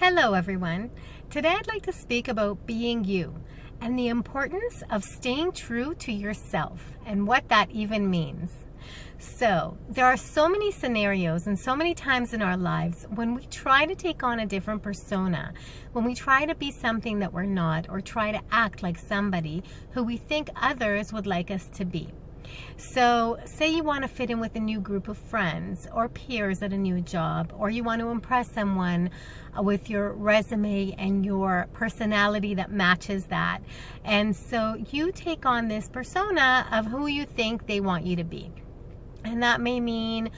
Hello everyone. Today I'd like to speak about being you and the importance of staying true to yourself and what that even means. So there are so many scenarios and so many times in our lives when we try to take on a different persona, when we try to be something that we're not, or try to act like somebody who we think others would like us to be. So say you want to fit in with a new group of friends or peers at a new job, or you want to impress someone with your resume and your personality that matches that. And so you take on this persona of who you think they want you to be. And that may mean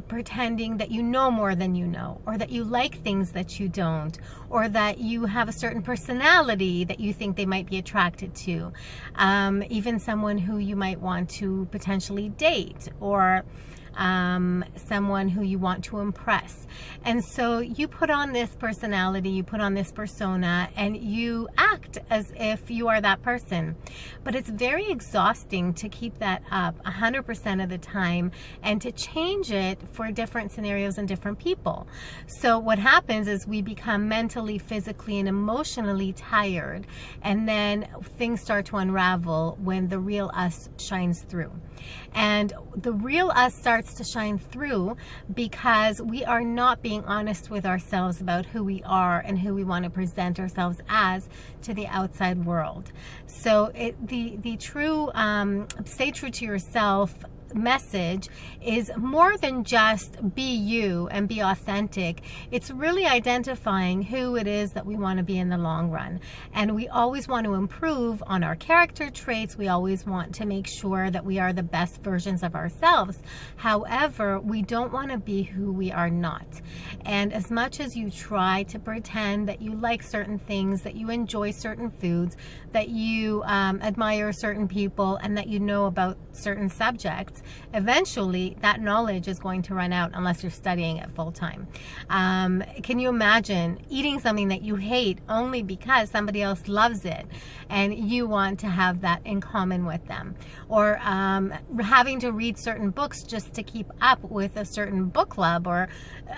pretending that you know more than you know, or that you like things that you don't, or that you have a certain personality that you think they might be attracted to. Even someone who you might want to potentially date, or someone who you want to impress. And so you put on this personality, you put on this persona, and you act as if you are that person. But it's very exhausting to keep that up 100% of the time and to change it for different scenarios and different people. So what happens is we become mentally, physically, and emotionally tired, and then things start to unravel when the real us shines through. And the real us starts to shine through because we are not being honest with ourselves about who we are and who we want to present ourselves as to the outside world. So the true stay true to yourself message is more than just be you and be authentic. It's really identifying who it is that we want to be in the long run. And we always want to improve on our character traits. We always want to make sure that we are the best versions of ourselves. However, we don't want to be who we are not. And as much as you try to pretend that you like certain things, that you enjoy certain foods, that you admire certain people, and that you know about certain subjects, eventually that knowledge is going to run out unless you're studying it full time. Can you imagine eating something that you hate only because somebody else loves it and you want to have that in common with them? Or having to read certain books just to keep up with a certain book club, or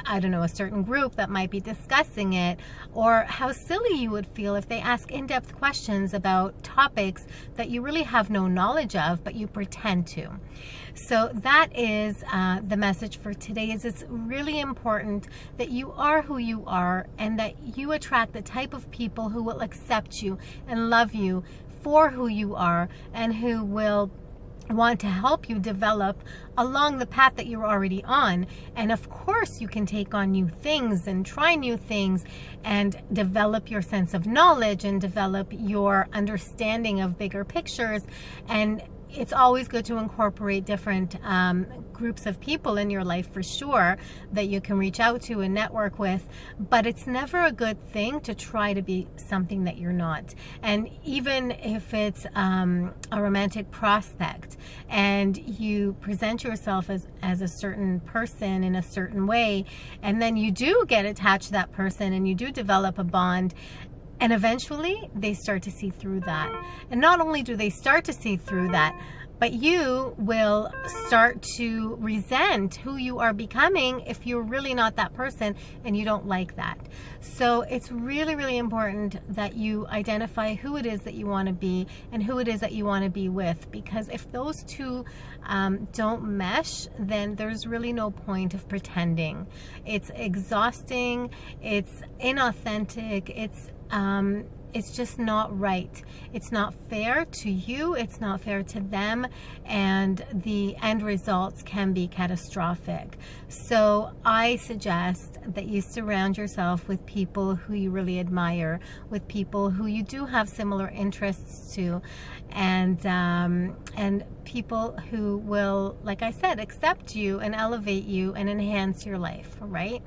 I don't know, a certain group that might be discussing it, or how silly you would feel if they ask in-depth questions about topics that you really have no knowledge of, but you pretend to. So that is the message for today. Is it's really important that you are who you are, and that you attract the type of people who will accept you and love you for who you are, and who will want to help you develop along the path that you're already on. And of course you can take on new things and try new things and develop your sense of knowledge and develop your understanding of bigger pictures. And it's always good to incorporate different groups of people in your life, for sure, that you can reach out to and network with. But it's never a good thing to try to be something that you're not. And even if it's a romantic prospect and you present yourself as a certain person in a certain way, and then you do get attached to that person and you do develop a bond, and eventually they start to see through that. And not only do they start to see through that, but you will start to resent who you are becoming if you're really not that person and you don't like that. So it's really, really important that you identify who it is that you want to be and who it is that you want to be with. Because if those two don't mesh, then there's really no point of pretending. It's exhausting, it's inauthentic, it's just not right. It's not fair to you, it's not fair to them, and the end results can be catastrophic. So I suggest that you surround yourself with people who you really admire, with people who you do have similar interests to, and people who will, like I said, accept you and elevate you and enhance your life, right?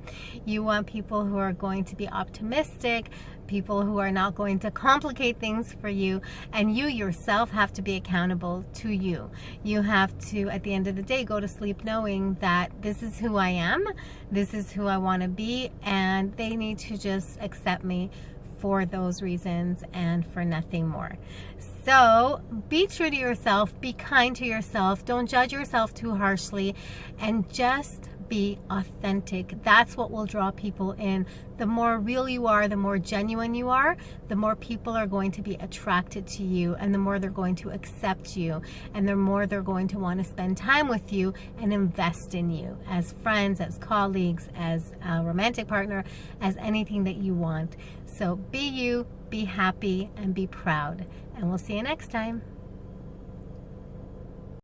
You want people who are going to be optimistic, people who are not going to complicate things for you, and you yourself have to be accountable to you. You have to, at the end of the day, go to sleep knowing that this is who I am, this is who I want to be, and they need to just accept me for those reasons and for nothing more. So be true to yourself, be kind to yourself, don't judge yourself too harshly, and just be authentic. That's what will draw people in. The more real you are, the more genuine you are, the more people are going to be attracted to you, and the more they're going to accept you, and the more they're going to want to spend time with you and invest in you as friends, as colleagues, as a romantic partner, as anything that you want. So be you, be happy, and be proud. And we'll see you next time.